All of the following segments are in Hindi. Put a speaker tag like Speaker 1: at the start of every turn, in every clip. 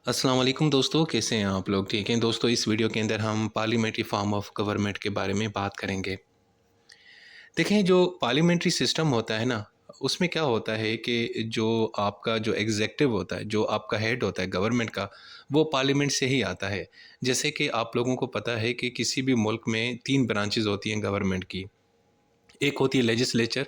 Speaker 1: अस्सलाम वालेकुम दोस्तों, कैसे हैं आप लोग? ठीक हैं दोस्तों, इस वीडियो के अंदर हम पार्लियामेंट्री फॉर्म ऑफ गवर्नमेंट के बारे में बात करेंगे। देखें, जो पार्लियामेंट्री सिस्टम होता है ना, उसमें क्या होता है कि जो आपका जो एग्ज़ेक्टिव होता है, जो आपका हेड होता है गवर्नमेंट का, वो पार्लियामेंट से ही आता है। जैसे कि आप लोगों को पता है कि किसी भी मुल्क में 3 ब्रांचेज़ होती हैं गवर्नमेंट की। एक होती है लेजिस्लेचर,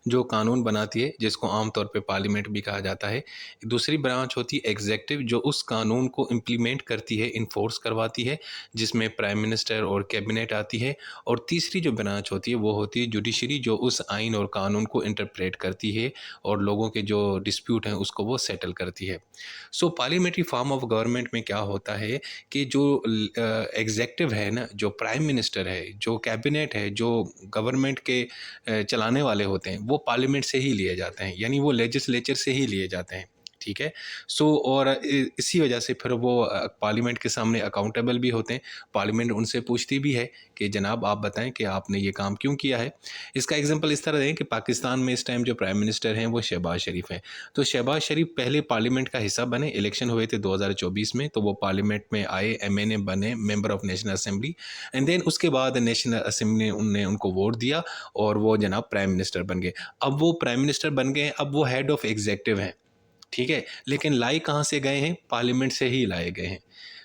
Speaker 1: जो कानून बनाती है, जिसको आम तौर पे पार्लियामेंट भी कहा जाता है। दूसरी ब्रांच होती है एग्जीक्यूटिव, जो उस कानून को इम्प्लीमेंट करती है, इन्फोर्स करवाती है, जिसमें प्राइम मिनिस्टर और कैबिनेट आती है। और तीसरी जो ब्रांच होती है वो होती है जुडिशरी, जो उस आइन और कानून को इंटरप्रेट करती है और लोगों के जो डिस्प्यूट हैं उसको वो सेटल करती है। सो पार्लियामेंट्री फॉर्म ऑफ गवर्नमेंट में क्या होता है कि जो एग्जीक्यूटिव है ना, जो प्राइम मिनिस्टर है, जो कैबिनेट है, जो गवर्नमेंट के चलाने वाले होते हैं, वो पार्लियामेंट से ही लिए जाते हैं, यानी वो लेजिस्लेचर से ही लिए जाते हैं। ठीक है। सो और इसी वजह से फिर वो पार्लियामेंट के सामने अकाउंटेबल भी होते हैं। पार्लियामेंट उनसे पूछती भी है कि जनाब आप बताएं कि आपने ये काम क्यों किया है। इसका एग्जांपल इस तरह दें कि पाकिस्तान में इस टाइम जो प्राइम मिनिस्टर हैं वो शहबाज शरीफ हैं। तो शहबाज शरीफ पहले पार्लियामेंट का हिस्सा बने, इलेक्शन हुए थे 2024 में, तो वो पार्लियामेंट में आए, एमएनए बने, member of national assembly. And then उसके बाद नेशनल असेंबली ने उनने उनको वोट दिया और वो जनाब प्राइम मिनिस्टर बन गए। अब वो प्राइम मिनिस्टर बन गए हैं, अब वो हेड ऑफ एग्जीक्यूटिव हैं। ठीक है, लेकिन लाए कहाँ से गए हैं? पार्लियामेंट से ही लाए गए हैं।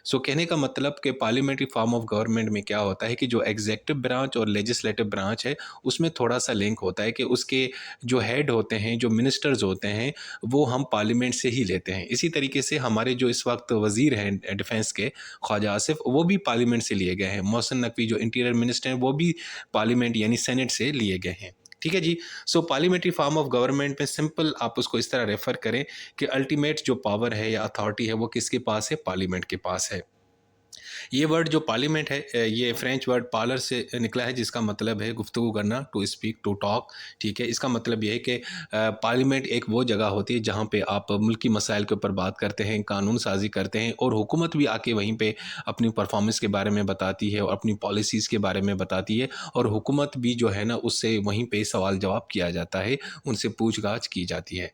Speaker 1: सो कहने का मतलब कि पार्लियामेंट्री फॉर्म ऑफ गवर्नमेंट में क्या होता है कि जो एग्जीक्यूटिव ब्रांच और लेजिस्लेटिव ब्रांच है, उसमें थोड़ा सा लिंक होता है कि उसके जो हेड होते हैं, जो मिनिस्टर्स होते हैं, वो हम पार्लियामेंट से ही लेते हैं। इसी तरीके से हमारे जो इस वक्त वजीर हैं डिफेंस के, ख्वाजा आसिफ, वो भी पार्लियामेंट से लिए गए हैं। मोहसिन नकवी जो इंटीरियर मिनिस्टर हैं, वो भी पार्लियामेंट यानी सेनेट से लिए गए हैं। ठीक है जी। सो पार्लियामेंट्री फॉर्म ऑफ गवर्नमेंट में सिंपल आप उसको इस तरह रेफर करें कि अल्टीमेट जो पावर है या अथॉरिटी है वो किसके पास है? पार्लियामेंट के पास है। ये वर्ड जो पार्लियामेंट है, ये फ्रेंच वर्ड पार्लर से निकला है, जिसका मतलब है गुफ्तगू करना, टू स्पीक, टू टॉक। ठीक है, इसका मतलब ये है कि पार्लियामेंट एक वो जगह होती है जहाँ पे आप मुल्की मसाइल के ऊपर बात करते हैं, कानून साजी करते हैं, और हुकूमत भी आके वहीं पे अपनी परफॉर्मेंस के बारे में बताती है और अपनी पॉलिसीज़ के बारे में बताती है। और हुकूमत भी जो है ना, उससे वहीं पे सवाल जवाब किया जाता है, उनसे पूछताछ की जाती है।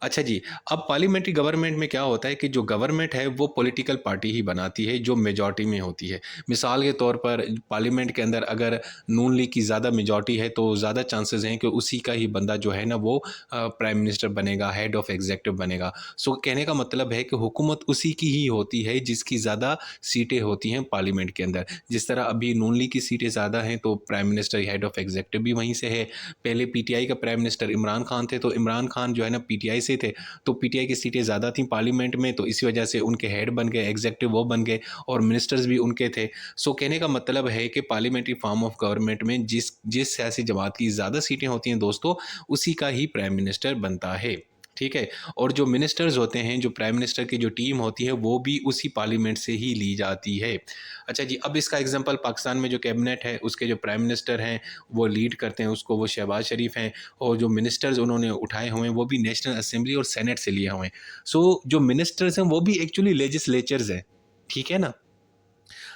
Speaker 1: अच्छा जी, अब पार्लियामेंट्री गवर्नमेंट में क्या होता है कि जो गवर्नमेंट है वो पॉलिटिकल पार्टी ही बनाती है जो मेजॉरिटी में होती है। मिसाल के तौर पर पार्लियामेंट के अंदर अगर नून लीग की ज़्यादा मेजॉरिटी है तो ज़्यादा चांसेस हैं कि उसी का ही बंदा जो है ना वो प्राइम मिनिस्टर बनेगा, हेड ऑफ एग्जीक्यूटिव बनेगा। सो कहने का मतलब है कि हुकूमत उसी की ही होती है जिसकी ज़्यादा सीटें होती हैं पार्लियामेंट के अंदर। जिस तरह अभी नून लीग की सीटें ज़्यादा हैं तो prime minister, head of executive भी वहीं से है। पहले पीटीआई का प्राइम मिनिस्टर इमरान खान थे, तो इमरान खान जो है ना पीटीआई से थे, तो पीटीआई की सीटें ज़्यादा थी पार्लियामेंट में, तो इसी वजह से उनके हेड बन गए, एग्जीक्यूटिव वो बन गए, और मिनिस्टर्स भी उनके थे। सो कहने का मतलब है कि पार्लियामेंट्री फॉर्म ऑफ गवर्नमेंट में जिस जिस सियासी जमात की ज़्यादा सीटें होती हैं दोस्तों, उसी का ही प्राइम मिनिस्टर बनता है। ठीक है। और जो मिनिस्टर्स होते हैं, जो प्राइम मिनिस्टर की जो टीम होती है, वो भी उसी पार्लियामेंट से ही ली जाती है। अच्छा जी, अब इसका एग्जांपल पाकिस्तान में जो कैबिनेट है, उसके जो प्राइम मिनिस्टर हैं, वो लीड करते हैं उसको, वो शहबाज शरीफ हैं, और जो मिनिस्टर्स उन्होंने उठाए हुए हैं वो भी नेशनल असेंबली और सेनेट से लिए हुए हैं। सो जो मिनिस्टर्स हैं वो भी एक्चुअली लेजिस्लेचर्स हैं। ठीक है ना?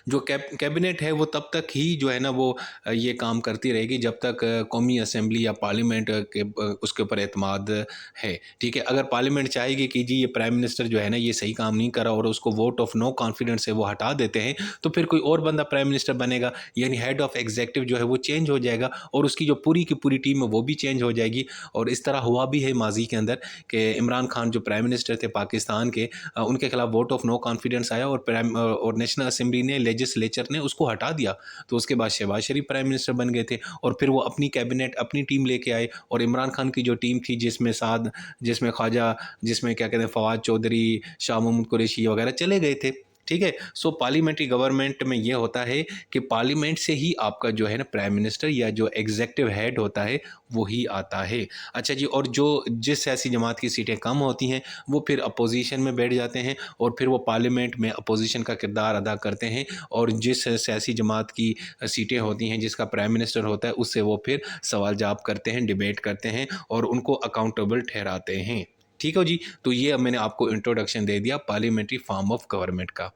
Speaker 1: जो कैबिनेट है वो तब तक ही जो है ना वो ये काम करती रहेगी जब तक कौमी असेंबली या पार्लियामेंट के उसके ऊपर एतमाद है। ठीक है, अगर पार्लियामेंट चाहेगी कि जी ये प्राइम मिनिस्टर जो है ना ये सही काम नहीं करा और उसको वोट ऑफ नो कॉन्फिडेंस से वो हटा देते हैं, तो फिर कोई और बंदा प्राइम मिनिस्टर बनेगा, यानी हेड ऑफ एग्जीक्यूटिव जो है वो चेंज हो जाएगा और उसकी जो पूरी की पूरी टीम है वो भी चेंज हो जाएगी। और इस तरह हुआ भी है माजी के अंदर कि इमरान खान जो प्राइम मिनिस्टर थे पाकिस्तान के, उनके खिलाफ वोट ऑफ नो कॉन्फिडेंस आया और नेशनल असेंबली ने, लेजिस्लेचर ने उसको हटा दिया। तो उसके बाद शहबाज शरीफ प्राइम मिनिस्टर बन गए थे और फिर वो अपनी कैबिनेट, अपनी टीम लेके आए, और इमरान खान की जो टीम थी, जिसमें साद, जिसमें ख्वाजा, जिसमें क्या कहते हैं फवाद चौधरी, शाह महमूद कुरैशी वगैरह चले गए थे। ठीक है। सो पार्लियामेंट्री गवर्नमेंट में ये होता है कि पार्लियामेंट से ही आपका जो है ना प्राइम मिनिस्टर या जो एग्जीक्यूटिव हेड होता है वो ही आता है। अच्छा जी, और जो जिस सियासी जमात की सीटें कम होती हैं वो फिर अपोजिशन में बैठ जाते हैं और फिर वो पार्लियामेंट में अपोजिशन का किरदार अदा करते हैं, और जिस सियासी जमात की सीटें होती हैं, जिसका प्राइम मिनिस्टर होता है, उससे वो फिर सवाल जवाब करते हैं, डिबेट करते हैं और उनको अकाउंटेबल ठहराते हैं। ठीक है जी। तो ये अब मैंने आपको इंट्रोडक्शन दे दिया पार्लियामेंट्री फॉर्म ऑफ गवर्नमेंट का।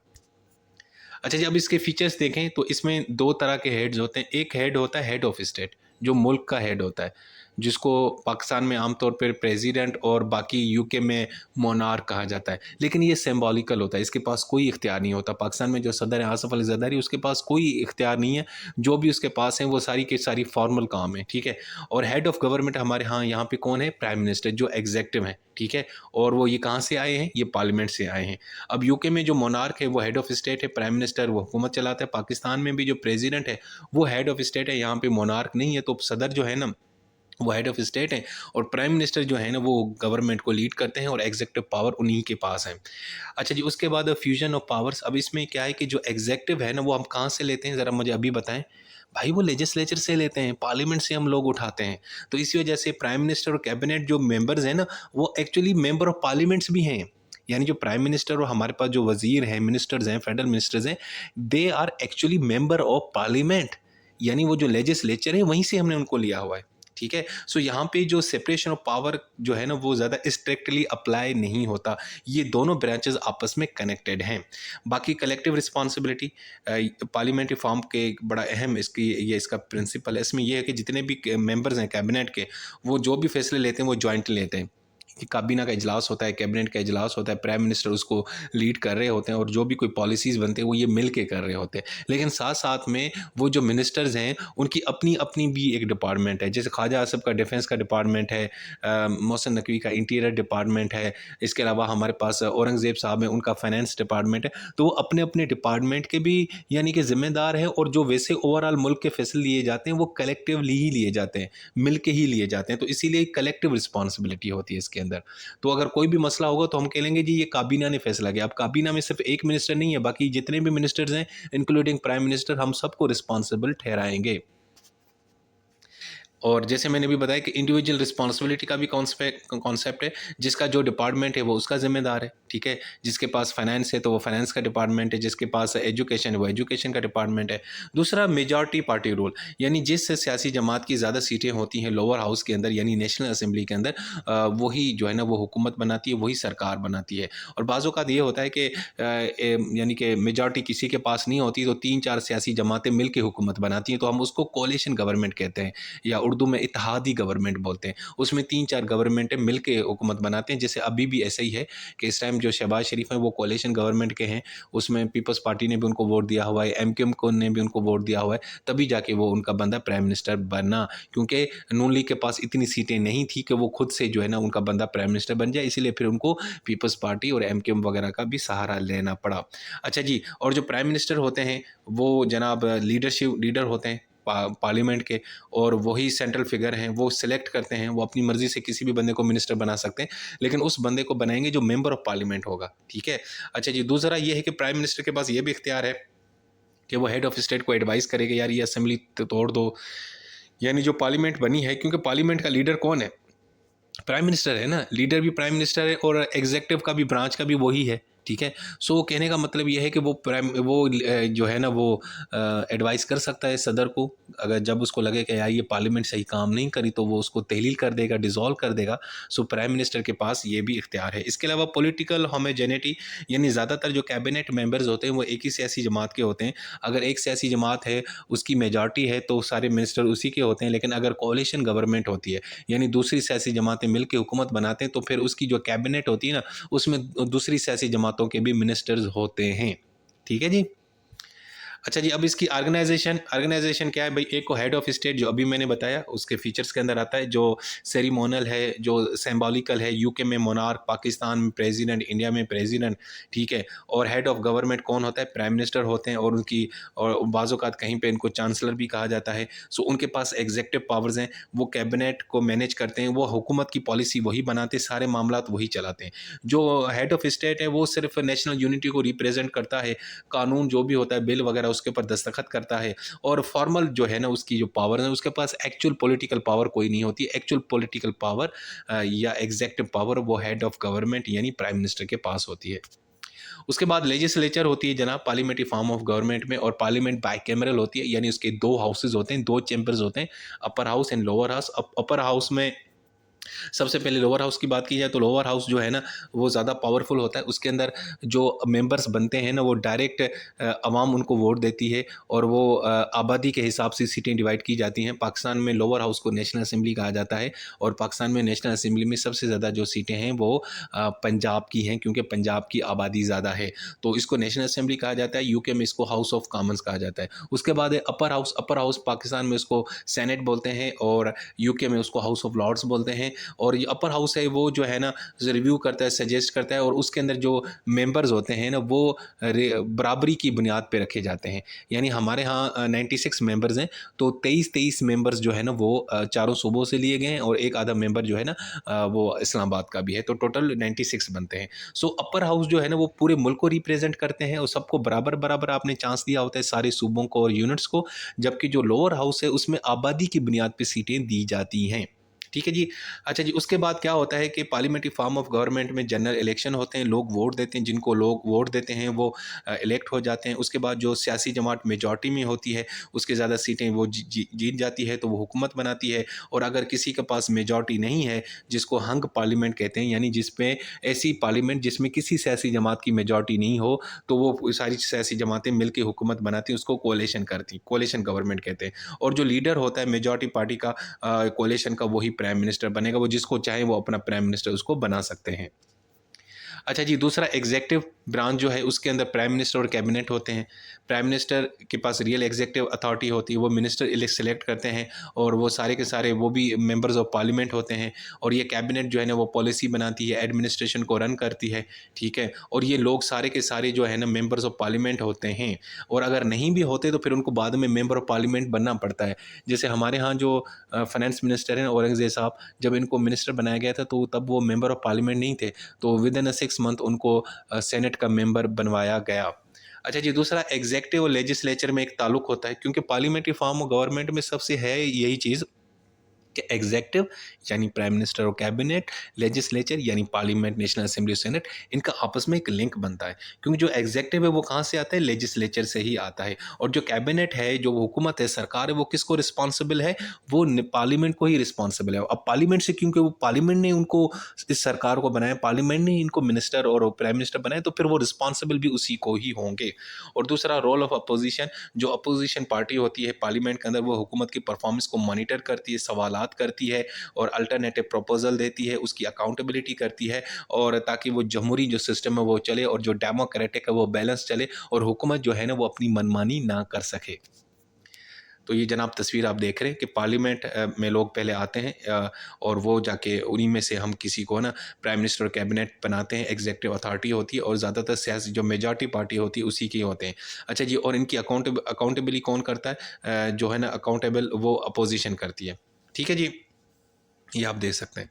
Speaker 1: अच्छा जी, अब इसके फीचर्स देखें तो इसमें 2 तरह के हेड्स होते हैं। एक हेड होता है हेड ऑफ स्टेट, जो मुल्क का हेड होता है। जिसको पाकिस्तान में आमतौर पर प्रेसिडेंट और बाकी यूके में मोनार्क कहा जाता है। लेकिन ये सिंबॉलिकल होता है, इसके पास कोई इख्तियार नहीं होता। पाकिस्तान में जो सदर है आसिफ अली जरदारी, उसके पास कोई इख्तियार नहीं है। जो भी उसके पास है वो सारी की सारी फॉर्मल काम है, ठीक है। और हेड ऑफ गवर्नमेंट हमारे यहाँ पे कौन है? प्राइम मिनिस्टर, जो एग्जेक्टिव है, ठीक है। और वो ये कहाँ से आए हैं? ये पार्लियामेंट से आए हैं। अब यूके में जो मोनार्क है वो हेड ऑफ स्टेट है, प्राइम मिनिस्टर वो हुकूमत चलाता है। पाकिस्तान में भी जो प्रेसिडेंट है वो हेड ऑफ स्टेट है, यहाँ पे मोनार्क नहीं है। तो सदर जो है ना वो हेड ऑफ स्टेट है, और प्राइम मिनिस्टर जो है ना वो गवर्नमेंट को लीड करते हैं, और एग्जीक्यूटिव पावर उन्हीं के पास है। अच्छा जी, उसके बाद फ्यूजन ऑफ पावर्स। अब इसमें क्या है कि जो एग्जीक्यूटिव है ना वो हम कहाँ से लेते हैं, ज़रा मुझे अभी बताएं। भाई वो लेजिस्लेचर से लेते हैं, पार्लियामेंट से हम लोग उठाते हैं। तो इसी वजह से प्राइम मिनिस्टर और कैबिनेट जो मेंबर्स हैं ना वो एक्चुअली मेंबर ऑफ पार्लियामेंट्स भी हैं। यानी जो प्राइम मिनिस्टर और हमारे पास जो वजीर हैं, मिनिस्टर्स हैं, फेडरल मिनिस्टर्स हैं, they are actually member of parliament. यानी वो जो लेजिस्लेचर है वहीं से हमने उनको लिया हुआ है, ठीक है। सो यहाँ पे जो सेपरेशन ऑफ पावर जो है ना वो ज़्यादा स्ट्रिक्टली अप्लाई नहीं होता। ये दोनों ब्रांचेस आपस में कनेक्टेड हैं। बाकी कलेक्टिव रिस्पॉन्सिबिलिटी पार्लियामेंट्री फॉर्म के एक बड़ा अहम इसकी ये इसका प्रिंसिपल है। इसमें यह है कि जितने भी मेंबर्स हैं कैबिनेट के, वो जो भी फैसले लेते हैं वो जॉइंटली लेते हैं। कि काबीना का इजलास होता है, कैबिनेट का इजलास होता है, प्राइम मिनिस्टर उसको लीड कर रहे होते हैं, और जो भी कोई पॉलिसीज़ बनते हैं वो ये मिल के कर रहे होते हैं। लेकिन साथ साथ में वो जो मिनिस्टर्स हैं उनकी अपनी अपनी भी एक डिपार्टमेंट है। जैसे ख्वाजा आसिफ का डिफेंस का डिपार्टमेंट है, मोहसिन नकवी का इंटीरियर डिपार्टमेंट है, इसके अलावा हमारे पास औरंगज़ेब साहब हैं, उनका फाइनेंस डिपार्टमेंट है। तो वो अपने अपने डिपार्टमेंट के भी यानी कि ज़िम्मेदार हैं, और जो वैसे ओवरऑल मुल्क के फैसले लिए जाते हैं वो कलेक्टिवली ही लिए जाते हैं, मिल के ही लिए जाते हैं। तो इसीलिए कलेक्टिव रिस्पॉन्सिबिलिटी होती है इसके अंदर। तो अगर कोई भी मसला होगा तो हम कह लेंगे जी ये काबीना ने फैसला किया। अब काबीना में सिर्फ एक मिनिस्टर नहीं है, बाकी जितने भी मिनिस्टर्स हैं इंक्लूडिंग प्राइम मिनिस्टर, हम सबको रिस्पॉन्सिबल ठहराएंगे। और जैसे मैंने भी बताया कि इंडिविजुअल रिस्पॉन्सिबिलिटी का भी कॉन्सेप्ट है। जिसका जो डिपार्टमेंट है वो उसका जिम्मेदार है, ठीक है। जिसके पास फाइनेंस है तो वो फाइनेंस का डिपार्टमेंट है, जिसके पास एजुकेशन है वो एजुकेशन का डिपार्टमेंट है। दूसरा, मेजॉरिटी पार्टी रूल, यानी जिस सियासी जमात की ज़्यादा सीटें होती हैं लोअर हाउस के अंदर यानी नेशनल असम्बली के अंदर, वही जो है ना वो हुकूमत बनाती है, वही सरकार बनाती है। और बाज़ औक़ात ये होता है कि यानी कि मेजॉरिटी किसी के पास नहीं होती तो 3-4 सियासी जमातें मिल के हुकूमत बनाती हैं, तो हम उसको कोalition गवर्नमेंट कहते हैं, या उर्दू में इत्तेहादी गवर्नमेंट बोलते हैं। उसमें 3-4 गवर्नमेंटें मिल के हुकूमत बनाते हैं। जैसे अभी भी ऐसा ही है कि इस टाइम जो शहबाज शरीफ हैं वो कोalition गवर्नमेंट के हैं, उसमें पीपल्स पार्टी ने भी उनको वोट दिया हुआ है, एमक्यूएम को ने भी उनको वोट दिया हुआ है, तभी जाके वो उनका बंदा प्राइम मिनिस्टर बना। क्योंकि नून लीग के पास इतनी सीटें नहीं थी कि वो खुद से जो है ना उनका बंदा प्राइम मिनिस्टर बन जाए, इसीलिए फिर उनको पीपल्स पार्टी और एमक्यूएम वगैरह का भी सहारा लेना पड़ा। अच्छा जी, और जो प्राइम मिनिस्टर होते हैं वो जनाब लीडर होते हैं पार्लियामेंट के, और वही सेंट्रल फिगर हैं, वो सिलेक्ट करते हैं, वो अपनी मर्जी से किसी भी बंदे को मिनिस्टर बना सकते हैं, लेकिन उस बंदे को बनाएंगे जो मेंबर ऑफ पार्लियामेंट होगा, ठीक है। अच्छा जी, दूसरा ये है कि प्राइम मिनिस्टर के पास ये भी इख्तियार है कि वो हेड ऑफ स्टेट को एडवाइस करेगा यार ये असेंबली तोड़ दो, यानी जो पार्लियामेंट बनी है, क्योंकि पार्लियामेंट का लीडर कौन है? प्राइम मिनिस्टर है ना, लीडर भी प्राइम मिनिस्टर है और एग्जेक्टिव का भी ब्रांच का भी वही है, ठीक है। सो कहने का मतलब ये है कि वो जो है ना वो एडवाइस कर सकता है सदर को, अगर जब उसको लगे कि यार ये पार्लियामेंट सही काम नहीं करी तो वो उसको तहलील कर देगा, डिसॉल्व कर देगा। सो प्राइम मिनिस्टर के पास ये भी इख्तियार है। इसके अलावा पॉलिटिकल होमोजेनिटी, यानी ज़्यादातर जो कैबिनेट मेंबर्स होते हैं वो एक ही सियासी जमात के होते हैं। अगर एक सियासी जमात है उसकी मेजॉरिटी है तो सारे मिनिस्टर उसी के होते हैं, लेकिन अगर कोalition गवर्नमेंट होती है यानी दूसरी सियासी जमातें मिल के हुकूमत बनाते हैं तो फिर उसकी जो कैबिनेट होती है ना उसमें दूसरी सियासी जमातों के भी मिनिस्टर्स होते हैं, ठीक है जी। अच्छा जी, अब इसकी ऑर्गेनाइजेशन क्या है भाई? एक को हेड ऑफ स्टेट जो अभी मैंने बताया उसके फीचर्स के अंदर आता है, जो सेरिमोनल है, जो सिंबॉलिकल है। यूके में मोनार्क, पाकिस्तान में प्रेसिडेंट, इंडिया में प्रेसिडेंट, ठीक है। और हेड ऑफ गवर्नमेंट कौन होता है? प्राइम मिनिस्टर होते हैं, और उनकी और बाज़ औक़ात कहीं पे इनको चांसलर भी कहा जाता है। सो उनके पास एग्जीक्यूटिव पावर्स हैं, वो कैबिनेट को मैनेज करते हैं, वो हुकूमत की पॉलिसी वही बनाते हैं, सारे मामलात वही चलाते हैं। जो हेड ऑफ स्टेट है वो सिर्फ नेशनल यूनिटी को रिप्रेजेंट करता है, कानून जो भी होता है, बिल वगैरह उसके ऊपर दस्तखत करता है, और फॉर्मल जो है ना उसकी जो पावर है उसके पास एक्चुअल पॉलिटिकल पावर कोई नहीं होती। एक्चुअल पॉलिटिकल पावर या एग्जेक्टिव पावर वो हेड ऑफ गवर्नमेंट यानी प्राइम मिनिस्टर के पास होती है। उसके बाद लेजिस्लेचर होती है जनाब, पार्लियामेंट्री फॉर्म ऑफ गवर्नमेंट में, और पार्लियामेंट बाइकैमरल होती है, यानी उसके 2 हाउसेज होते हैं, 2 चैम्बर्स होते हैं, upper house and lower house. Upper house में सबसे पहले लोअर हाउस की बात की जाए तो लोअर हाउस जो है ना वो ज़्यादा पावरफुल होता है। उसके अंदर जो मेंबर्स बनते हैं ना वो डायरेक्ट अवाम उनको वोट देती है और वो आबादी के हिसाब से सीटें डिवाइड की जाती हैं। पाकिस्तान में लोअर हाउस को नेशनल असेंबली कहा जाता है और पाकिस्तान में नेशनल असेंबली में सबसे ज़्यादा जो सीटें हैं वो पंजाब की हैं, क्योंकि पंजाब की आबादी ज़्यादा है तो इसको नेशनल असेंबली कहा जाता है। यूके में इसको हाउस ऑफ कॉमन्स कहा जाता है। उसके बाद है upper house. Upper house Pakistan में उसको सेनेट बोलते हैं और यूके में उसको हाउस ऑफ लॉर्ड्स बोलते हैं। और ये अपर हाउस है वो जो है ना रिव्यू करता है, सजेस्ट करता है और उसके अंदर जो मेंबर्स होते हैं ना वो बराबरी की बुनियाद पे रखे जाते हैं। यानी हमारे यहाँ 96 मेंबर्स हैं तो 23 मेंबर्स जो है ना वो चारों सूबों से लिए गए हैं और एक आधा मेंबर जो है ना वो इस्लामाबाद का भी है, तो टोटल 96 बनते हैं। सो अपर हाउस जो है ना वो पूरे मुल्क को रिप्रेजेंट करते हैं और सबको बराबर बराबर आपने चांस दिया होता है, सारे सूबों को और यूनिट्स को। जबकि जो लोअर हाउस है उसमें आबादी की बुनियाद पर सीटें दी जाती हैं। ठीक है जी। अच्छा जी, उसके बाद क्या होता है कि पार्लियामेंट्री फॉर्म ऑफ गवर्नमेंट में जनरल इलेक्शन होते हैं, लोग वोट देते हैं, जिनको लोग वोट देते हैं वो इलेक्ट हो जाते हैं। उसके बाद जो सियासी जमात मेजॉरिटी में होती है उसके ज़्यादा सीटें वो जीत जाती है तो वो हुकूमत बनाती है। और अगर किसी के पास मेजॉरिटी नहीं है, जिसको हंग पार्लियामेंट कहते हैं, यानी जिसमें ऐसी पार्लियामेंट जिसमें किसी सियासी जमात की मेजॉरिटी नहीं हो तो वो सारी सियासी जमातें मिलकर हुकूमत बनाती हैं, उसको कोalition करती, कोalition गवर्नमेंट कहते हैं। और जो लीडर होता है मेजॉरिटी पार्टी का कोalition का, वही प्राइम मिनिस्टर बनेगा। वो जिसको चाहे वो अपना प्राइम मिनिस्टर उसको बना सकते हैं। अच्छा जी, दूसरा एग्जीक्यूटिव ब्रांच जो है उसके अंदर प्राइम मिनिस्टर और कैबिनेट होते हैं। प्राइम मिनिस्टर के पास रियल एग्जीक्यूटिव अथॉरिटी होती है, वो मिनिस्टर सेलेक्ट करते हैं और वो सारे के सारे वो भी मेंबर्स ऑफ पार्लियामेंट होते हैं। और ये कैबिनेट जो है ना वो पॉलिसी बनाती है, एडमिनिस्ट्रेशन को रन करती है, ठीक है। और ये लोग सारे के सारे जो है ना मेंबर्स ऑफ पार्लियामेंट होते हैं और अगर नहीं भी होते तो फिर उनको बाद में मेंबर ऑफ पार्लियामेंट बनना पड़ता है। जैसे हमारे यहाँ जो फाइनेंस मिनिस्टर हैं औरंगजेब साहब, जब इनको मिनिस्टर बनाया गया था तो तब वो मेंबर ऑफ पार्लियामेंट नहीं थे, तो विद इन 6 मंथ उनको सेनेट का मेंबर बनवाया गया। अच्छा जी, दूसरा एग्जीक्यूटिव और लेजिस्लेचर में एक ताल्लुक होता है, क्योंकि पार्लियामेंट्री फॉर्म ऑफ गवर्नमेंट में सबसे है यही चीज़ कि एग्जीक्यूटिव यानी प्राइम मिनिस्टर और कैबिनेट, लेजिस्लेचर यानी पार्लियामेंट, नेशनल असेंबली और सेनेट, इनका आपस में एक लिंक बनता है। क्योंकि जो एग्जीक्यूटिव है वो कहाँ से आता है? लेजिस्लेचर से ही आता है। और जो कैबिनेट है, जो हुकूमत है, सरकार है, वो किसको रिस्पॉन्सिबल है? वो पार्लियामेंट को ही रिस्पॉन्सिबल है। अब पार्लियामेंट से, क्योंकि वो पार्लियामेंट ने उनको इस सरकार को बनाया, पार्लियामेंट ने इनको मिनिस्टर और प्राइम मिनिस्टर बनाए, तो फिर वो रिस्पॉन्सिबल भी उसी को ही होंगे। और दूसरा रोल ऑफ अपोजिशन, जो अपोजिशन पार्टी होती है पार्लियामेंट के अंदर, वो हुकूमत की परफॉर्मेंस को मॉनिटर करती है, सवालात करती है और अल्टरनेटिव प्रपोजल देती है, उसकी अकाउंटेबिलिटी करती है, और ताकि वो जमहूरी जो सिस्टम है वो चले और जो डेमोक्रेटिक है वो बैलेंस चले और हुकूमत जो है ना वो अपनी मनमानी ना कर सके। तो ये जनाब तस्वीर आप देख रहे हैं कि पार्लियामेंट में लोग पहले आते हैं और वो जाके उन्हीं में से हम किसी को ना प्राइम मिनिस्टर और कैबिनेट बनाते हैं। एग्जीक्यूटिव अथॉरिटी होती है और ज़्यादातर सियासी जो मेजॉरिटी पार्टी होती है उसी की होते हैं। अच्छा जी, और इनकी अकाउंटेबली कौन करता है? जो है ना अकाउंटेबल वो अपोजिशन करती है। ठीक है जी, ये आप देख सकते हैं।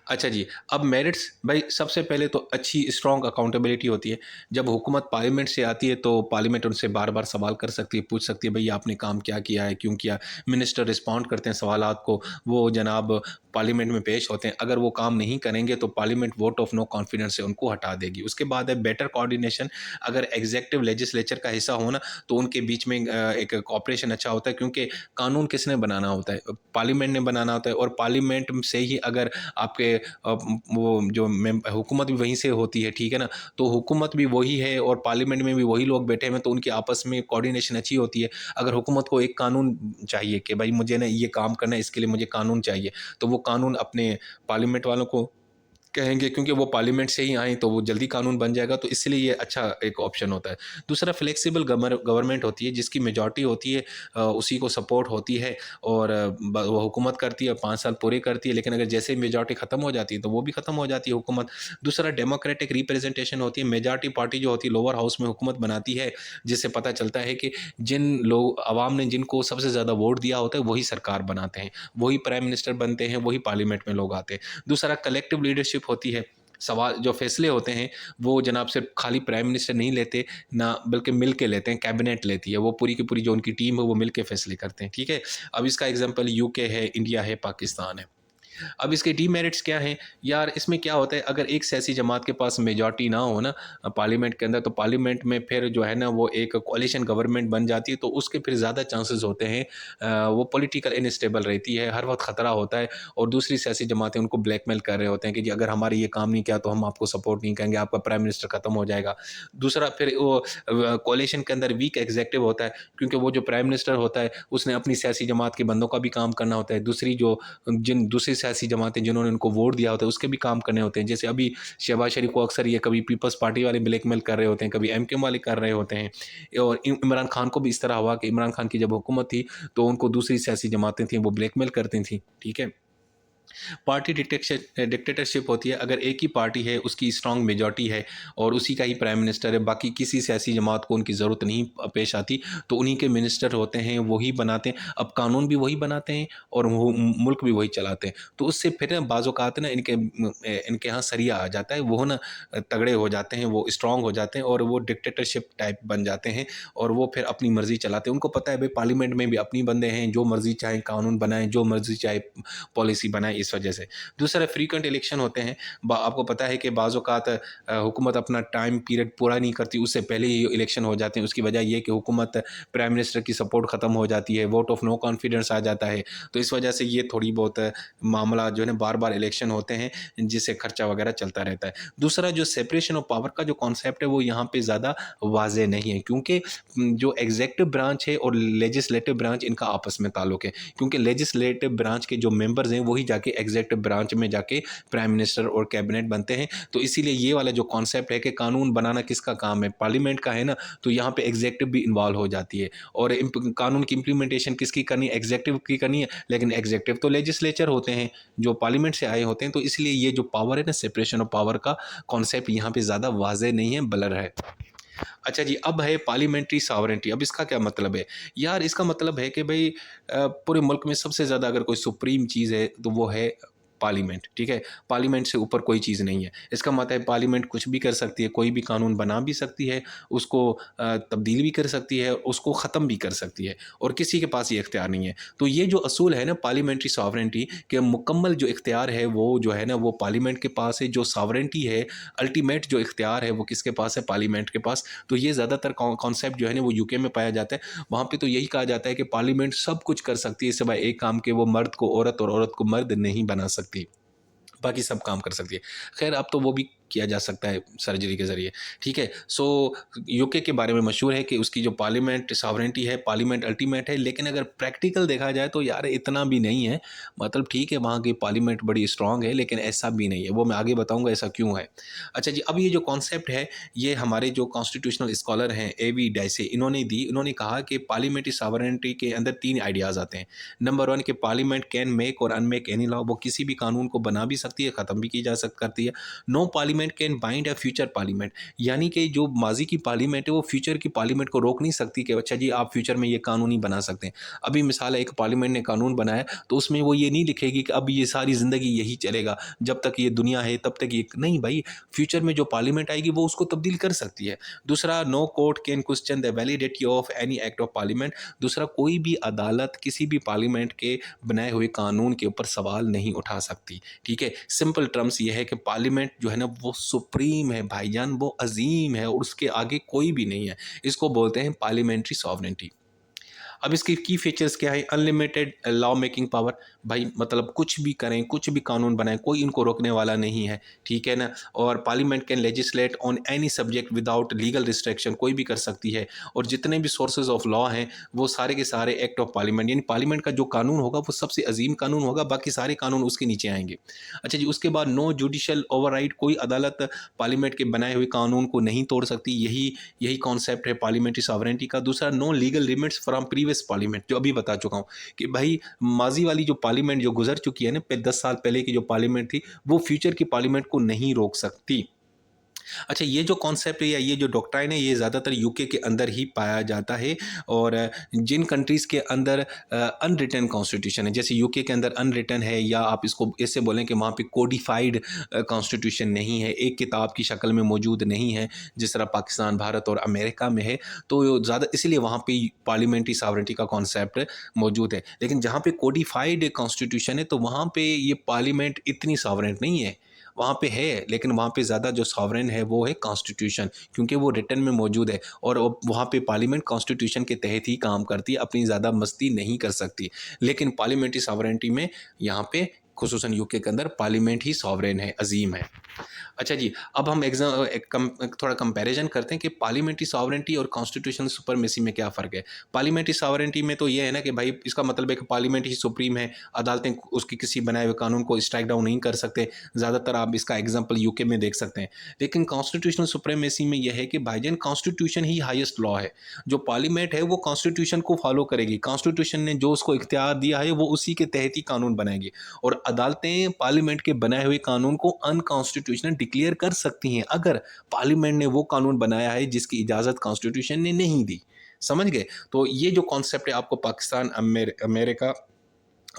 Speaker 1: अच्छा जी, अब मेरिट्स, भाई सबसे पहले तो अच्छी स्ट्रॉन्ग अकाउंटेबिलिटी होती है। जब हुकूमत पार्लियामेंट से आती है तो पार्लियामेंट उनसे बार बार सवाल कर सकती है, पूछ सकती है भाई आपने काम क्या किया है, क्यों किया। मिनिस्टर रिस्पॉन्ड करते हैं सवालात को, वो जनाब पार्लियामेंट में पेश होते हैं। अगर वो काम नहीं करेंगे तो parliament vote of no confidence से उनको हटा देगी। उसके बाद है बेटर कोऑर्डिनेशन। अगर एग्जीक्यूटिव लेजिस्लेचर का हिस्सा हो ना तो उनके बीच में एक कॉपरेशन अच्छा होता है, क्योंकि कानून किसने बनाना होता है? पार्लियामेंट ने बनाना होता है। और पार्लियामेंट से ही अगर आपके वो जो हुकूमत भी वहीं से होती है, ठीक है ना, तो हुकूमत भी वही है और पार्लियामेंट में भी वही लोग बैठे हुए हैं, तो उनकी आपस में कोऑर्डिनेशन अच्छी होती है। अगर हुकूमत को एक कानून चाहिए कि भाई मुझे ना ये काम करना है, इसके लिए मुझे कानून चाहिए, तो वो कानून अपने पार्लियामेंट वालों को कहेंगे, क्योंकि वो पार्लियामेंट से ही आए तो वो जल्दी कानून बन जाएगा, तो इसलिए ये अच्छा एक ऑप्शन होता है। दूसरा फ्लेक्सिबल गवर्नमेंट होती है, जिसकी मेजॉरिटी होती है उसी को सपोर्ट होती है और वो हुकूमत करती है, 5 साल पूरे करती है, लेकिन अगर जैसे ही मेजॉरिटी ख़त्म हो जाती है तो वो भी ख़त्म हो जाती है हुकूमत। दूसरा डेमोक्रेटिक रिप्रेजेंटेशन होती है। मेजॉरिटी पार्टी जो होती है लोअर हाउस में हुकूमत बनाती है, जिससे पता चलता है कि जिन लोग आवाम ने जिनको सबसे ज़्यादा वोट दिया होता है वही सरकार बनाते हैं, वही प्राइम मिनिस्टर बनते हैं, वही पार्लियामेंट में लोग आते हैं। दूसरा कलेक्टिव लीडरशिप होती है। सवाल जो फैसले होते हैं वो जनाब सिर्फ खाली प्राइम मिनिस्टर नहीं लेते ना, बल्कि मिल के लेते हैं, कैबिनेट लेती है, वो पूरी की पूरी जो उनकी टीम है वो मिल के फैसले करते हैं। ठीक है, अब इसका एग्जांपल यूके है, इंडिया है, पाकिस्तान है। अब इसके डीमेरिट्स क्या हैं? यार इसमें क्या होता है, अगर एक सियासी जमात के पास मेजॉरिटी ना हो ना पार्लियामेंट के अंदर, तो पार्लियामेंट में फिर जो है ना वो एक कोalition गवर्नमेंट बन जाती है, तो उसके फिर ज़्यादा चांसेस होते हैं वो पॉलिटिकल इनस्टेबल रहती है, हर वक्त खतरा होता है। और दूसरी सियासी जमातें उनको ब्लैकमेल कर रहे होते हैं कि जी अगर हमारे ये काम नहीं किया तो हम आपको सपोर्ट नहीं करेंगे, आपका प्राइम मिनिस्टर खत्म हो जाएगा। दूसरा फिर वो कोalition के अंदर वीक एग्जीक्यूटिव होता है, क्योंकि वो जो प्राइम मिनिस्टर होता है उसने अपनी सियासी जमात के बंदों का भी काम करना होता है, दूसरी जो जिन दूसरी सियासी जमातें जिन्होंने उनको वोट दिया होता है उसके भी काम करने होते हैं। जैसे अभी शहबाज शरीफ को अक्सर ये कभी पीपल्स पार्टी वाले ब्लैकमेल कर रहे होते हैं, कभी एमकेएम वाले कर रहे होते हैं। और इमरान खान को भी इस तरह हुआ कि इमरान खान की जब हुकूमत थी तो उनको दूसरी सियासी जमातें थी वो ब्लैकमेल करती थी, ठीक है। पार्टी डिक्टेटरशिप होती है, अगर एक ही पार्टी है, उसकी स्ट्रांग मेजॉरिटी है और उसी का ही प्राइम मिनिस्टर है, बाकी किसी सियासी जमात को उनकी ज़रूरत नहीं पेश आती, तो उन्हीं के मिनिस्टर होते हैं, वही बनाते हैं। अब कानून भी वही बनाते हैं और वो मुल्क भी वही चलाते हैं। तो उससे फिर ना बाज़ औक़ात ना इनके यहाँ सरिया आ जाता है, वो ना तगड़े हो जाते हैं, वो स्ट्रांग हो जाते हैं और वो डिक्टेटरशिप टाइप बन जाते हैं और वो फिर अपनी मर्ज़ी चलाते हैं। उनको पता है भई पार्लियामेंट में भी अपनी बंदे हैं, जो मर्ज़ी चाहे कानून बनाएँ, जो मर्ज़ी चाहे पॉलिसी बनाए, इस वजह से। दूसरा फ्रीक्वेंट इलेक्शन होते हैं। आपको पता है कि बाज़ औक़ात हुकूमत अपना टाइम पीरियड पूरा नहीं करती, उससे पहले ही इलेक्शन हो जाते हैं। उसकी वजह ये है कि हुकूमत प्राइम मिनिस्टर की सपोर्ट ख़त्म हो जाती है, वोट ऑफ नो कॉन्फिडेंस आ जाता है। तो इस वजह से ये थोड़ी बहुत मामला जो है ना बार-बार इलेक्शन होते हैं, जिससे खर्चा वगैरह चलता रहता है। दूसरा जो सेपरेशन ऑफ पावर का जो कॉन्सेप्ट है वो यहाँ पे ज़्यादा वाज़ेह नहीं है, क्योंकि जो एग्ज़ेक्टिव ब्रांच है और लेजिस्लेटिव ब्रांच इनका आपस में ताल्लुक है। क्योंकि लेजिस्लेटिव ब्रांच के जो मेंबर्स हैं वही जाके एग्जीक्यूटिव ब्रांच में जाके प्राइम मिनिस्टर और कैबिनेट बनते हैं। तो इसीलिए ये वाला जो कॉन्सेप्ट है कि कानून बनाना किसका काम है, पार्लियामेंट का है ना, तो यहाँ पे एग्जीक्यूटिव भी इन्वॉल्व हो जाती है। और कानून की इम्प्लीमेंटेशन किसकी करनी है, एग्जीक्यूटिव की करनी है, लेकिन एग्जीक्यूटिव तो लेजिस्लेचर होते हैं जो पार्लियामेंट से आए होते हैं। तो इसलिए ये जो पावर है ना, सेपरेशन ऑफ पावर का कॉन्सेप्ट यहाँ पे ज़्यादा वाज़ेह नहीं है, ब्लर है। अच्छा जी, अब है पार्लियामेंट्री सॉवरेंटी। अब इसका क्या मतलब है? यार इसका मतलब है कि भई पूरे मुल्क में सबसे ज़्यादा अगर कोई सुप्रीम चीज़ है तो वो है पार्लियामेंट, ठीक है? पार्लियामेंट से ऊपर कोई चीज़ नहीं है। इसका मतलब है पार्लियामेंट कुछ भी कर सकती है, कोई भी कानून बना भी सकती है, उसको तब्दील भी कर सकती है, उसको ख़त्म भी कर सकती है और किसी के पास ये इख्तियार नहीं है। तो ये जो असूल है ना पार्लियामेंट्री सॉवरेंटी के मुकम्मल जो इख्तियार है वो जो है ना वो पार्लियामेंट के पास है। जो सॉवरेंटी है, अल्टीमेट जो इख्तियार है वो किसके पास है? पार्लियामेंट के पास। तो ये ज़्यादातर कॉन्सेप्ट जो है ना वो यूके में पाया जाता है। वहाँ पे तो यही कहा जाता है कि पार्लियामेंट सब कुछ कर सकती है सिवाय एक काम के, वो मर्द को औरत और औरत को मर्द नहीं बना सकती। बाकी सब काम कर सकती है। ख़ैर अब तो वो भी किया जा सकता है सर्जरी के ज़रिए, ठीक है। सो यूके के बारे में मशहूर है कि उसकी जो पार्लियामेंट सॉवरेंटी है, पार्लियामेंट अल्टीमेट है, लेकिन अगर प्रैक्टिकल देखा जाए तो यार इतना भी नहीं है। मतलब ठीक है वहाँ की पार्लियामेंट बड़ी स्ट्रॉन्ग है, लेकिन ऐसा भी नहीं है, वो मैं आगे बताऊँगा ऐसा क्यों है। अच्छा जी, अब ये जो कॉन्सेप्ट है ये हमारे जो कॉन्स्टिट्यूशनल स्कॉलर हैं एवी डाइसे इन्होंने दी। इन्होंने कहा कि पार्लियामेंट्री सॉवरेंटी के अंदर 3 आइडियाज़ आते हैं। नंबर 1 कि पार्लियामेंट कैन मेक और अनमेक एनी लॉ, वो किसी भी कानून को बना भी सकती है, ख़त्म भी की जा सक करती है। No parliament can bind a future parliament, यानी कि जो माजी की पार्लियामेंट है वो फ्यूचर की पार्लियामेंट को रोक नहीं सकती कि अच्छा जी आप फ्यूचर में ये कानून ही बना सकते हैं। अभी मिसाल है एक पार्लियामेंट ने कानून बनाया तो उसमें वो ये नहीं लिखेगी कि अब ये सारी ज़िंदगी यही चलेगा, जब तक ये दुनिया है तब तक ये नहीं भाई, फ्यूचर में जो पार्लियामेंट आएगी वो उसको तब्दील कर सकती है। दूसरा, no court can question the validity of any act of parliament, दूसरा कोई भी अदालत किसी भी पार्लियामेंट के बनाए हुए कानून के ऊपर सवाल नहीं उठा सकती, ठीक है। सिंपल टर्म्स ये है कि पार्लियामेंट जो है ना वो सुप्रीम है भाईजान, वो अजीम है और उसके आगे कोई भी नहीं है। इसको बोलते हैं पार्लियामेंट्री सॉवरेंटी। अब इसके की फीचर्स क्या है? अनलिमिटेड लॉ मेकिंग पावर, भाई मतलब कुछ भी करें, कुछ भी कानून बनाएं, कोई इनको रोकने वाला नहीं है, ठीक है ना। और parliament can legislate on any subject without legal restriction, कोई भी कर सकती है। और जितने भी सोर्सेज ऑफ लॉ हैं वो सारे के सारे एक्ट ऑफ पार्लियामेंट, यानी पार्लियामेंट का जो कानून होगा वो सबसे अजीम कानून होगा, बाकी सारे कानून उसके नीचे आएंगे। अच्छा जी, उसके बाद नो जुडिशल ओवरराइड, कोई अदालत पार्लियामेंट के बनाए हुए कानून को नहीं तोड़ सकती, यही यही कॉन्सेप्ट है पार्लियामेंट्री सॉवरेंटी का। दूसरा, no legal limits from previous parliament, जो अभी बता चुका हूँ कि भाई माजी वाली जो पार्लियामेंट जो गुजर चुकी है ना, 10 साल पहले की जो पार्लियामेंट थी वो फ्यूचर की पार्लियामेंट को नहीं रोक सकती। अच्छा, ये जो कॉन्सेप्ट है या ये जो डॉक्ट्राइन है, ये ज़्यादातर यूके के अंदर ही पाया जाता है। और जिन कंट्रीज़ के अंदर अनरिटन कॉन्स्टिट्यूशन है, जैसे यूके के अंदर अनरिटन है, या आप इसको ऐसे बोलें कि वहाँ पे कोडिफाइड कॉन्स्टिट्यूशन नहीं है, एक किताब की शक्ल में मौजूद नहीं है, जिस तरह पाकिस्तान, भारत और अमेरिका में है, तो ज़्यादा इसीलिए वहाँ पे पार्लियामेंट्री सॉवरेनिटी का कॉन्सेप्ट मौजूद है। लेकिन जहाँ पे कोडिफाइड कॉन्स्टिट्यूशन है, तो वहाँ पे ये पार्लियामेंट इतनी सॉवरेंट नहीं है। वहाँ पे है, लेकिन वहाँ पे ज़्यादा जो सॉवरेन है वो है कॉन्स्टिट्यूशन, क्योंकि वो रिटन में मौजूद है, और वहाँ पे पार्लियामेंट कॉन्स्टिट्यूशन के तहत ही काम करती है, अपनी ज़्यादा मस्ती नहीं कर सकती। लेकिन पार्लियामेंट्री सॉवरेनिटी में यहाँ पे खुसूसन यूके के अंदर पार्लियामेंट ही सॉवरेन है, अजीम है। अच्छा जी, अब हम थोड़ा कंपैरिजन करते हैं कि पार्लियामेंट्री सॉवरेनिटी और कॉन्स्टिट्यूशनल सुपरमेसी में क्या फ़र्क है। पार्लियामेंट्री सॉवरेनिटी में तो ये है ना कि भाई इसका मतलब है कि पार्लियामेंट ही सुप्रीम है, अदालतें उसकी किसी बनाए हुए कानून को स्ट्राइक डाउन नहीं कर सकते। ज़्यादातर आप इसका एग्जांपल यूके में देख सकते हैं। लेकिन कॉन्स्टिट्यूशनल सुप्रीमेसी में यह है कि भाईजान कॉन्स्टिट्यूशन ही हाईएस्ट लॉ है। जो पार्लियामेंट है वो कॉन्स्टिट्यूशन को फॉलो करेगी। कॉन्स्टिट्यूशन ने जो उसको इख्तियार दिया है वो उसी के तहत ही कानून बनाएगी, और अदालतें पार्लियामेंट के बनाए हुए कानून को अनकॉन्स्टिट्यूशनल डिक्लेयर कर सकती हैं, अगर पार्लियामेंट ने वो कानून बनाया है जिसकी इजाज़त कॉन्स्टिट्यूशन ने नहीं दी। समझ गए? तो ये जो कॉन्सेप्ट है आपको पाकिस्तान, अमेरिका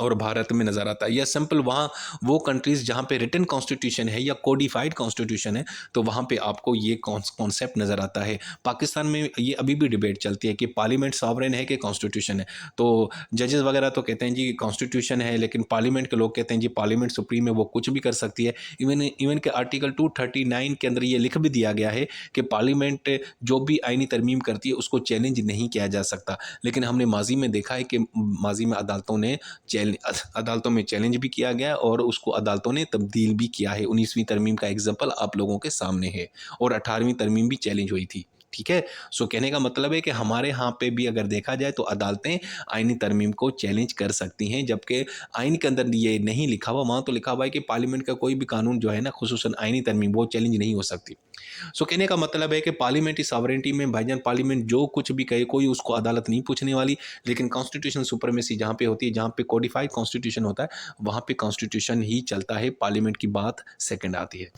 Speaker 1: और भारत में नज़र आता है, या सिंपल वहाँ वो कंट्रीज़ जहाँ पे रिटन कॉन्स्टिट्यूशन है या कोडिफाइड कॉन्स्टिट्यूशन है, तो वहाँ पे आपको ये कॉन्सेप्ट नज़र आता है। पाकिस्तान में ये अभी भी डिबेट चलती है कि पार्लियामेंट सॉवरेन है कि कॉन्स्टिट्यूशन है। तो जजेस वगैरह तो कहते हैं जी कॉन्स्टिट्यूशन है, लेकिन पार्लियामेंट के लोग कहते हैं जी पार्लियामेंट सुप्रीम है, वो कुछ भी कर सकती है। इवन के आर्टिकल 239 के अंदर ये लिख भी दिया गया है कि पार्लियामेंट जो भी आईनी तरमीम करती है उसको चैलेंज नहीं किया जा सकता। लेकिन हमने माजी में देखा है कि माजी में अदालतों में चैलेंज भी किया गया, और उसको अदालतों ने तब्दील भी किया है। 19वीं तरमीम का एग्जाम्पल आप लोगों के सामने है, और 18वीं तरमीम भी चैलेंज हुई थी। ठीक है, सो कहने का मतलब है कि हमारे यहाँ पे भी अगर देखा जाए तो अदालतें आईनी तरमीम को चैलेंज कर सकती हैं, जबकि आइन के अंदर ये नहीं लिखा हुआ। वहाँ तो लिखा हुआ है कि पार्लियामेंट का कोई भी कानून जो है ना, खुसूसन आईनी तरमीम, वो चैलेंज नहीं हो सकती। सो कहने का मतलब है कि पार्लियामेंट्री सॉवरेनिटी में भाईजान पार्लियामेंट जो कुछ भी कहे कोई उसको अदालत नहीं पूछने वाली। लेकिन कॉन्स्टिट्यूशन सुपरमेसी जहाँ पे होती है, जहाँ पे कोडिफाइड कॉन्स्टिट्यूशन होता है, वहाँ पे कॉन्स्टिट्यूशन ही चलता है, पार्लियामेंट की बात सेकंड आती है।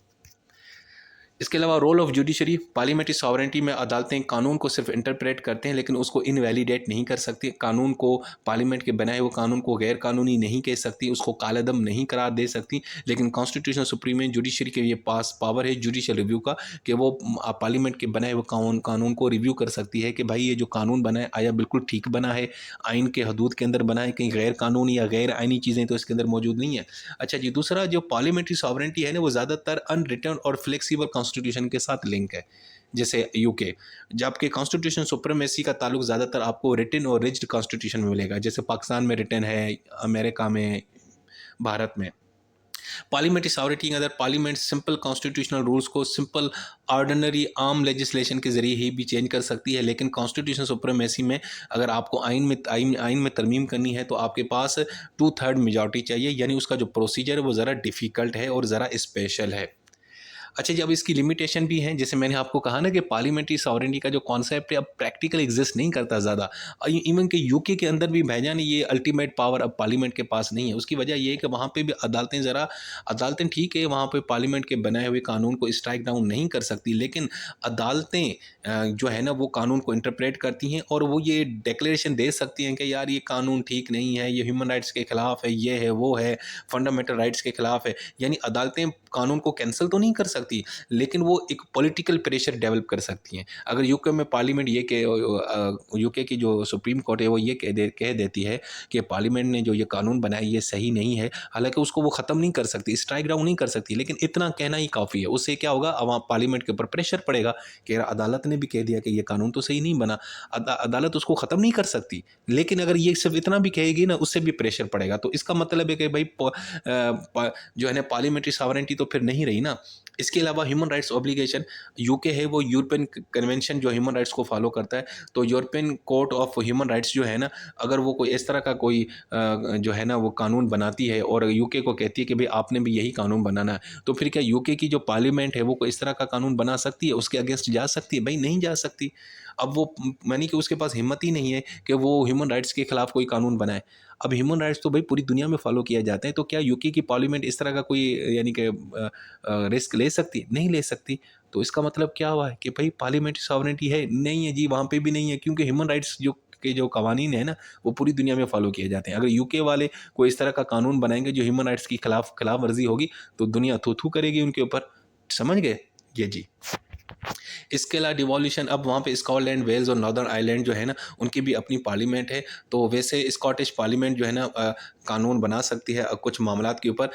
Speaker 1: इसके अलावा role of judiciary, parliamentary sovereignty में अदालतें कानून को सिर्फ इंटरप्रेट करते हैं, लेकिन उसको इनवैलिडेट नहीं कर सकती। कानून को, पार्लियामेंट के बनाए हुए कानून को गैर कानूनी नहीं कह सकती, उसको कालेदम नहीं करार दे सकती। लेकिन कॉन्स्टिट्यूशनल सुप्रीम में जुडिशरी के ये पास पावर है जुडिशल रिव्यू का, कि वो पार्लियामेंट के बनाए हुए कानून को रिव्यू कर सकती है कि भाई ये जो कानून बना है आया बिल्कुल ठीक बना है, आइन के हदूद के अंदर बना है, कहीं गैर कानूनी या गैर आइनी चीज़ें तो इसके अंदर मौजूद नहीं है। अच्छा जी, दूसरा जो पार्लियामेंट्री सॉवरेनिटी है ना, वो ज़्यादातर अनरिटन और फ्लेक्सिबल कॉन्स्टिट्यूशन के साथ लिंक है, जैसे यूके। जबकि कॉन्स्टिट्यूशन सुप्रीमेसी का ताल्लुक ज़्यादातर आपको रिटन और रिज्ड कॉन्स्टिट्यूशन में मिलेगा, जैसे पाकिस्तान में रिटन है, अमेरिका में, भारत में। पार्लियामेंट्री सॉवरेनिटी के अंदर पार्लियामेंट सिंपल कॉन्स्टिट्यूशनल रूल्स को सिंपल ऑर्डिनरी आम लेजिस्लेशन के जरिए ही भी चेंज कर सकती है। लेकिन कॉन्स्टिट्यूशन सुप्रीमेसी में अगर आपको आइन में तरमीम करनी है तो आपके पास 2/3 मेजॉरिटी चाहिए, यानी उसका जो प्रोसीजर है वो ज़रा डिफ़िकल्ट है और ज़रा स्पेशल है। अच्छा जी, अब इसकी लिमिटेशन भी हैं, जैसे मैंने आपको कहा ना कि पार्लियामेंट्री सॉवरेनिटी का जो कॉन्सेप्ट है अब प्रैक्टिकल एग्जिस्ट नहीं करता ज़्यादा। इवन के यूके के अंदर भी भाईजान ये अल्टीमेट पावर अब पार्लियामेंट के पास नहीं है। उसकी वजह ये है कि वहाँ पे भी अदालतें ठीक है, वहाँ पे पार्लियामेंट के बनाए हुए कानून को स्ट्राइक डाउन नहीं कर सकती, लेकिन अदालतें जो है ना वो कानून को इंटरप्रेट करती हैं, और वो ये डिक्लेरेशन दे सकती हैं कि यार ये कानून ठीक नहीं है, ये ह्यूमन राइट्स के खिलाफ है, ये है, वो है, फंडामेंटल राइट्स के खिलाफ है। यानी अदालतें कानून को कैंसिल तो नहीं कर सकती, लेकिन वो एक पॉलिटिकल प्रेशर डेवलप कर सकती हैं। अगर यूके में पार्लियामेंट यूके की जो सुप्रीम कोर्ट है वो ये कह देती है कि पार्लियामेंट ने जो ये कानून बनाया ये सही नहीं है, हालांकि उसको वो ख़त्म नहीं कर सकती, स्ट्राइक डाउन नहीं कर सकती, लेकिन इतना कहना ही काफ़ी है। उससे क्या होगा, अब पार्लियामेंट के ऊपर प्रेशर पड़ेगा कि यार अदालत ने भी कह दिया कि ये कानून तो सही नहीं बना। अदालत उसको ख़त्म नहीं कर सकती, लेकिन अगर ये सिर्फ इतना भी कहेगी ना, उससे भी प्रेशर पड़ेगा। तो इसका मतलब है कि भाई जो है ना पार्लियामेंट्री सॉवरेनिटी तो फिर नहीं रही ना। इसके अलावा ह्यूमन राइट्स ऑब्लिगेशन, यूके है वो यूरोपियन कन्वेंशन जो ह्यूमन राइट्स को फॉलो करता है, तो European court of human rights जो है ना, अगर वो कोई इस तरह का कोई जो है ना वो कानून बनाती है और यूके को कहती है कि भाई आपने भी यही कानून बनाना है, तो फिर क्या यूके की जो पार्लियामेंट है वो कोई इस तरह का कानून बना सकती है, उसके अगेंस्ट जा सकती है? भाई नहीं जा सकती। अब वो मानी कि उसके पास हिम्मत ही नहीं है कि वो ह्यूमन राइट्स के खिलाफ कोई कानून बनाए। अब ह्यूमन राइट्स तो भाई पूरी दुनिया में फॉलो किया जाता है, तो क्या यूके की पार्लियामेंट इस तरह का कोई यानी कि रिस्क ले सकती है? नहीं ले सकती। तो इसका मतलब क्या हुआ है कि भाई पार्लियामेंट्री सॉवरेनिटी है नहीं है जी, वहाँ पे भी नहीं है, क्योंकि ह्यूमन राइट्स जो कवानीन है ना वो पूरी दुनिया में फॉलो किए जाते हैं। अगर यूके वाले कोई इस तरह का कानून बनाएंगे जो ह्यूमन राइट्स की खिलाफ वर्जी होगी तो दुनिया थू थू करेगी उनके ऊपर। समझ गए ये जी। इसके अलावा डिवॉल्यूशन, अब वहाँ पे स्कॉटलैंड, वेल्स और नॉर्दर्न आयरलैंड जो है ना उनकी भी अपनी पार्लियामेंट है। तो वैसे स्कॉटिश पार्लियामेंट जो है ना कानून बना सकती है कुछ मामलात के ऊपर।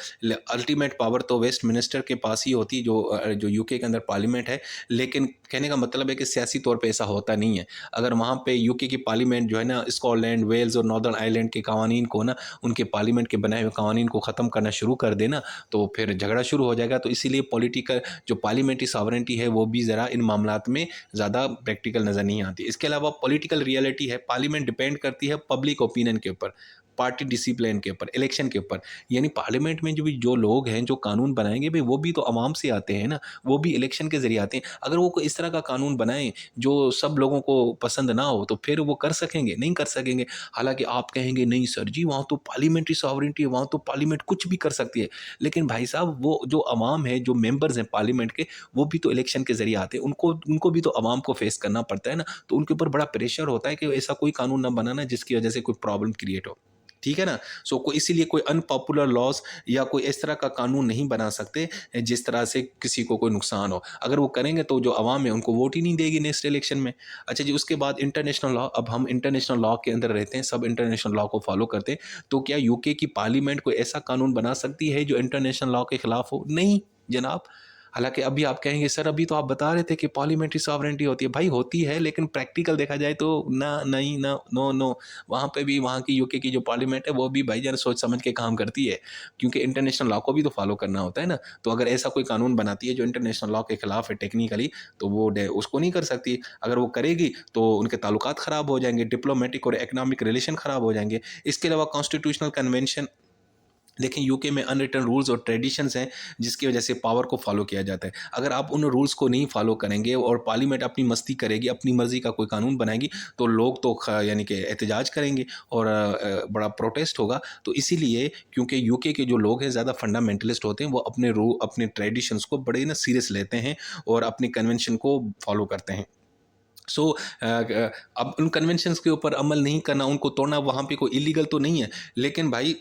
Speaker 1: अल्टीमेट पावर तो वेस्ट मिनिस्टर के पास ही होती है जो यूके के अंदर पार्लियामेंट है। लेकिन कहने का मतलब है कि सियासी तौर पे ऐसा होता नहीं है। अगर वहाँ पे यूके की पार्लियामेंट जो है ना स्कॉटलैंड, वेल्स और नॉर्दर्न आयरलैंड के कवानीन को ना, उनके पार्लियामेंट के बनाए हुए कवानीन को ख़त्म करना शुरू कर देना तो फिर झगड़ा शुरू हो जाएगा। तो इसीलिए पॉलिटिकल जो पार्लियामेंट्री सॉवरेनिटी है वो भी ज़रा इन मामलात में ज़्यादा प्रैक्टिकल नज़र नहीं आती। इसके अलावा पॉलिटिकल रियलिटी है, पार्लियामेंट डिपेंड करती है पब्लिक ओपिनियन के ऊपर, पार्टी डिसिप्लिन के ऊपर, इलेक्शन के ऊपर। यानी पार्लियामेंट में जो लोग हैं जो कानून बनाएंगे भाई वो भी तो आवाम से आते हैं ना, वो भी इलेक्शन के जरिए आते हैं। अगर वो कोई इस तरह का कानून बनाएं जो सब लोगों को पसंद ना हो तो फिर वो कर सकेंगे? नहीं कर सकेंगे। हालांकि आप कहेंगे नहीं सर जी वहाँ तो पार्लियामेंट्री सॉवरेनिटी है, वहाँ तो पार्लियामेंट कुछ भी कर सकती है। लेकिन भाई साहब वो जो अवाम है, जो मेंबर्स हैं पार्लियामेंट के, वो भी तो इलेक्शन के जरिए आते हैं, उनको उनको भी तो अवाम को फेस करना पड़ता है ना। तो उनके ऊपर बड़ा प्रेशर होता है कि ऐसा कोई कानून ना बनाना जिसकी वजह से कोई प्रॉब्लम क्रिएट हो। ठीक है ना। सो कोई इसीलिए कोई अनपॉपुलर लॉज या कोई इस तरह का कानून नहीं बना सकते जिस तरह से किसी को कोई नुकसान हो। अगर वो करेंगे तो जो अवाम है उनको वोट ही नहीं देगी नेक्स्ट इलेक्शन में। अच्छा जी, उसके बाद इंटरनेशनल लॉ। अब हम इंटरनेशनल लॉ के अंदर रहते हैं, सब इंटरनेशनल लॉ को फॉलो करते हैं। तो क्या यूके की पार्लियामेंट कोई ऐसा कानून बना सकती है जो इंटरनेशनल लॉ के खिलाफ हो? नहीं जनाब। हालांकि अभी आप कहेंगे सर अभी तो आप बता रहे थे कि पार्लियामेंट्री सॉवरेनिटी होती है। भाई होती है, लेकिन प्रैक्टिकल देखा जाए तो ना, नहीं, ना, नो नो। वहाँ पे भी वहाँ की यूके की जो पार्लियामेंट है वो भी भाई जरा सोच समझ के काम करती है, क्योंकि इंटरनेशनल लॉ को भी तो फॉलो करना होता है ना। तो अगर ऐसा कोई कानून बनाती है जो इंटरनेशनल लॉ के खिलाफ है टेक्निकली, तो वो उसको नहीं कर सकती। अगर वो करेगी तो उनके ताल्लुकात ख़राब हो जाएंगे, डिप्लोमेटिक और इकनॉमिक रिलेशन ख़राब हो जाएंगे। इसके अलावा कॉन्स्टिट्यूशनल कन्वेंशन, लेकिन यूके में अनरिटन रूल्स और ट्रेडिशंस हैं जिसकी वजह से पावर को फॉलो किया जाता है। अगर आप उन रूल्स को नहीं फॉलो करेंगे और पार्लियामेंट अपनी मस्ती करेगी, अपनी मर्जी का कोई कानून बनाएगी, तो लोग तो यानी कि एहतजाज करेंगे और बड़ा प्रोटेस्ट होगा। तो इसीलिए क्योंकि यूके के जो लोग हैं ज़्यादा फंडामेंटलिस्ट होते हैं, वो अपने ट्रेडिशंस को बड़े ना सीरियस लेते हैं और अपने कन्वेंशन को फॉलो करते हैं। सो अब उन कन्वेंशंस के ऊपर अमल नहीं करना, उनको तोड़ना वहाँ पे कोई इलीगल तो नहीं है, लेकिन भाई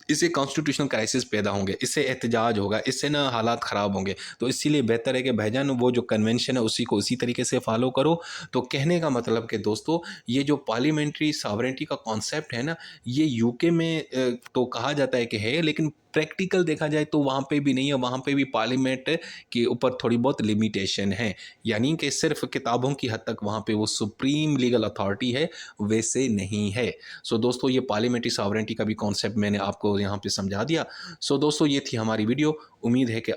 Speaker 1: इससे कॉन्स्टिट्यूशनल क्राइसिस पैदा होंगे, इससे एहतजाज होगा, इससे ना हालात ख़राब होंगे। तो इसीलिए बेहतर है कि भाईजान वो जो कन्वेंशन है उसी को उसी तरीके से फॉलो करो। तो कहने का मतलब कि दोस्तों ये जो पार्लियामेंट्री सॉवरेनिटी का कॉन्सेप्ट है ना, ये यूके में तो कहा जाता है कि है, लेकिन प्रैक्टिकल देखा जाए तो वहाँ पे भी नहीं है। वहाँ पे भी पार्लियामेंट के ऊपर थोड़ी बहुत लिमिटेशन है, यानी कि सिर्फ किताबों की हद तक वहाँ पे वो सुप्रीम लीगल अथॉरिटी है, वैसे नहीं है। सो दोस्तों ये पार्लियामेंट्री सॉवरेनिटी का भी कॉन्सेप्ट मैंने आपको यहाँ पे समझा दिया। सो दोस्तों ये थी हमारी वीडियो। उम्मीद है कि